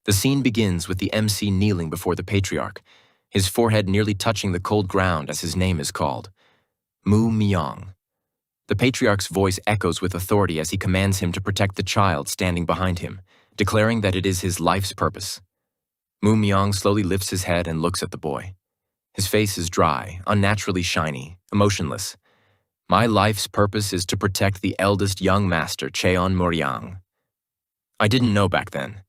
The scene begins with the MC kneeling before the patriarch, his forehead nearly touching the cold ground as his name is called. Mu Myong. The patriarch's voice echoes with authority as he commands him to protect the child standing behind him, declaring that it is his life's purpose. Mu Myong slowly lifts his head and looks at the boy. His face is dry, unnaturally shiny, emotionless. My life's purpose is to protect the eldest young master, Cheon Muryang. I didn't know back then.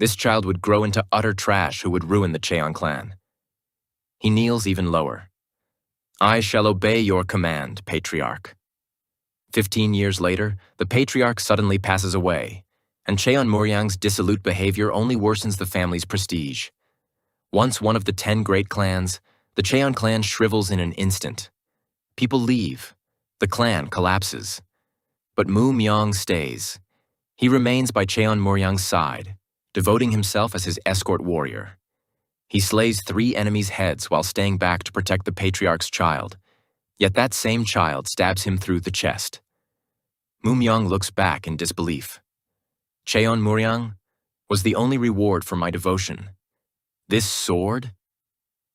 This child would grow into utter trash who would ruin the Cheon Clan. He kneels even lower. I shall obey your command, Patriarch. 15 years later, the Patriarch suddenly passes away, and Cheon Muryang's dissolute behavior only worsens the family's prestige. Once one of the 10 great clans, the Cheon Clan shrivels in an instant. People leave. The clan collapses. But Mu Myong stays. He remains by Cheon Muryang's side, devoting himself as his escort warrior. He slays 3 enemies' heads while staying back to protect the patriarch's child, yet that same child stabs him through the chest. Mu Myong looks back in disbelief. Cheon Muryang was the only reward for my devotion. This sword?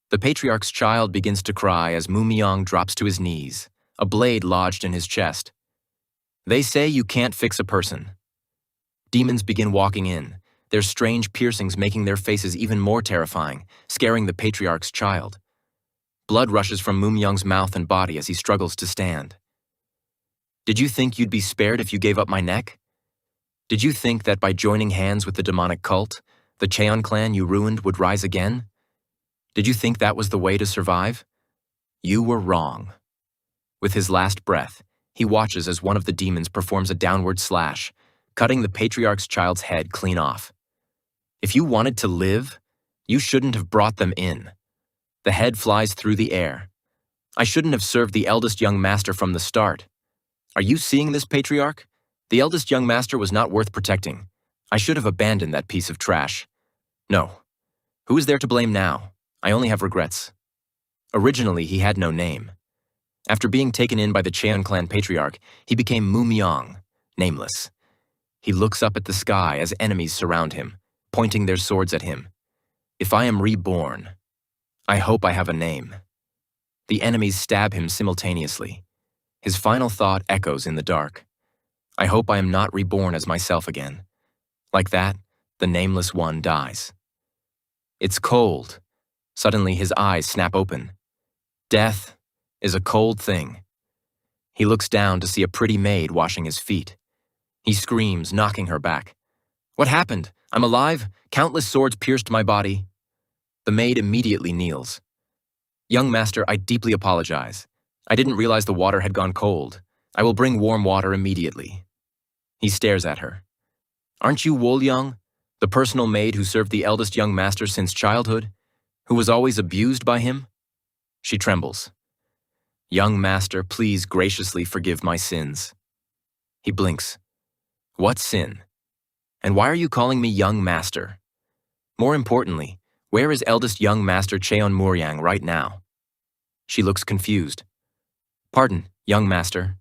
The patriarch's child begins to cry as Mu Myong drops to his knees, a blade lodged in his chest. They say you can't fix a person. Demons begin walking in, their strange piercings making their faces even more terrifying, scaring the patriarch's child. Blood rushes from Mu Myong's mouth and body as he struggles to stand. Did you think you'd be spared if you gave up my neck? Did you think that by joining hands with the demonic cult, the Cheon clan you ruined would rise again? Did you think that was the way to survive? You were wrong. With his last breath, he watches as one of the demons performs a downward slash, cutting the patriarch's child's head clean off. If you wanted to live, you shouldn't have brought them in. The head flies through the air. I shouldn't have served the eldest young master from the start. Are you seeing this, patriarch? The eldest young master was not worth protecting. I should have abandoned that piece of trash. No. Who is there to blame now? I only have regrets. Originally, he had no name. After being taken in by the Cheon Clan patriarch, he became Mu Myong, nameless. He looks up at the sky as enemies surround him, pointing their swords at him. If I am reborn, I hope I have a name. The enemies stab him simultaneously. His final thought echoes in the dark. I hope I am not reborn as myself again. Like that, the nameless one dies. It's cold. Suddenly his eyes snap open. Death is a cold thing. He looks down to see a pretty maid washing his feet. He screams, knocking her back. What happened? I'm alive? Countless swords pierced my body. The maid immediately kneels. Young master, I deeply apologize. I didn't realize the water had gone cold. I will bring warm water immediately. He stares at her. Aren't you Wolyang, the personal maid who served the eldest young master since childhood, who was always abused by him? She trembles. Young master, please graciously forgive my sins. He blinks. What sin? And why are you calling me young master? More importantly, where is eldest young master Cheon Muryang right now? She looks confused. Pardon, young master.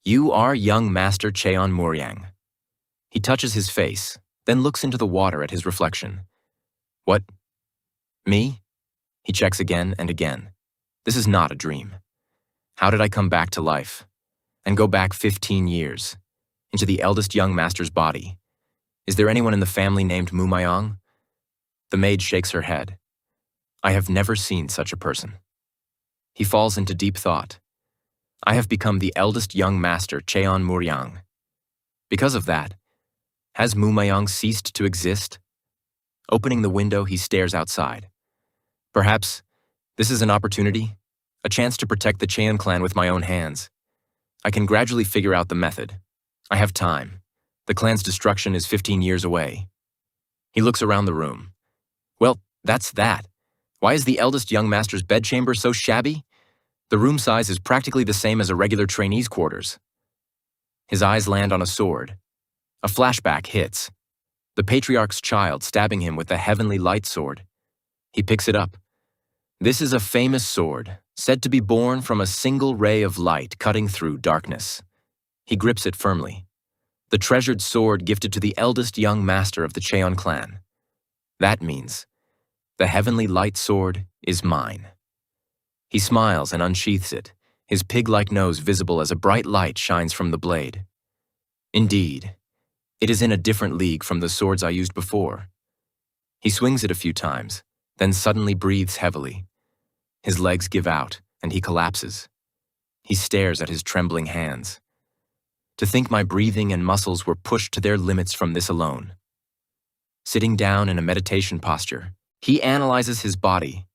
You are young master Cheon Muryang. He touches his face, then looks into the water at his reflection. What? Me? He checks again and again. This is not a dream. How did I come back to life? And go back 15 years? Into the eldest young master's body? Is there anyone in the family named Mu Myong? The maid shakes her head. I have never seen such a person. He falls into deep thought. I have become the eldest young master, Cheon Muryang. Because of that, has Mu Myong ceased to exist? Opening the window, he stares outside. Perhaps this is an opportunity, a chance to protect the Cheon clan with my own hands. I can gradually figure out the method. I have time. The clan's destruction is 15 years away. He looks around the room. Well, that's that. Why is the eldest young master's bedchamber so shabby? The room size is practically the same as a regular trainee's quarters. His eyes land on a sword. A flashback hits. The patriarch's child stabbing him with the heavenly light sword. He picks it up. This is a famous sword, said to be born from a single ray of light cutting through darkness. He grips it firmly. The treasured sword gifted to the eldest young master of the Cheon clan. That means the heavenly light sword is mine. He smiles and unsheaths it, his pig-like nose visible as a bright light shines from the blade. Indeed, it is in a different league from the swords I used before. He swings it a few times, then suddenly breathes heavily. His legs give out, and he collapses. He stares at his trembling hands. To think my breathing and muscles were pushed to their limits from this alone. Sitting down in a meditation posture, he analyzes his body.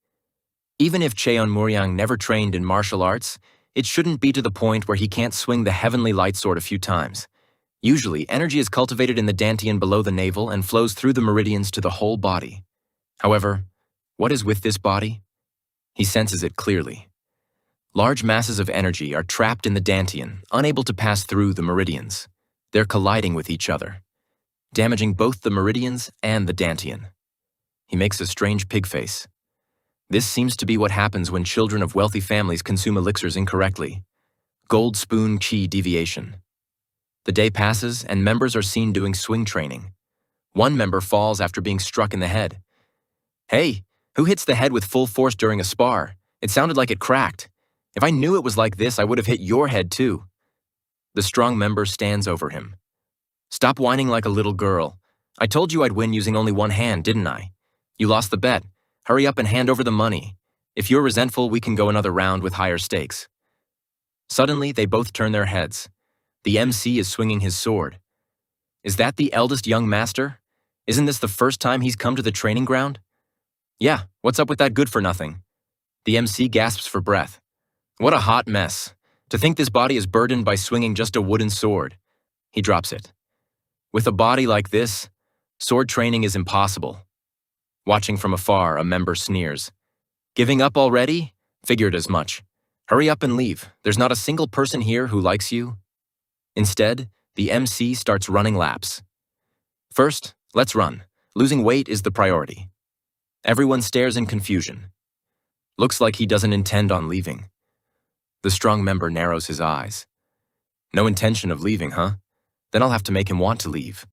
Even if Cheon Muryang never trained in martial arts, it shouldn't be to the point where he can't swing the heavenly light sword a few times. Usually, energy is cultivated in the dantian below the navel and flows through the meridians to the whole body. However, what is with this body? He senses it clearly. Large masses of energy are trapped in the dantian, unable to pass through the meridians. They're colliding with each other, damaging both the meridians and the dantian. He makes a strange pig face. This seems to be what happens when children of wealthy families consume elixirs incorrectly. Gold spoon chi deviation. The day passes and members are seen doing swing training. One member falls after being struck in the head. "Hey, who hits the head with full force during a spar? It sounded like it cracked. If I knew it was like this, I would have hit your head too." The strong member stands over him. "Stop whining like a little girl. I told you I'd win using only one hand, didn't I? You lost the bet. Hurry up and hand over the money. If you're resentful, we can go another round with higher stakes." Suddenly, they both turn their heads. The MC is swinging his sword. Is that the eldest young master? Isn't this the first time he's come to the training ground? Yeah, what's up with that good-for-nothing? The MC gasps for breath. What a hot mess. To think this body is burdened by swinging just a wooden sword. He drops it. With a body like this, sword training is impossible. Watching from afar, a member sneers. Giving up already? Figured as much. Hurry up and leave. There's not a single person here who likes you. Instead, the MC starts running laps. First, let's run. Losing weight is the priority. Everyone stares in confusion. Looks like he doesn't intend on leaving. The strong member narrows his eyes. No intention of leaving, huh? Then I'll have to make him want to leave.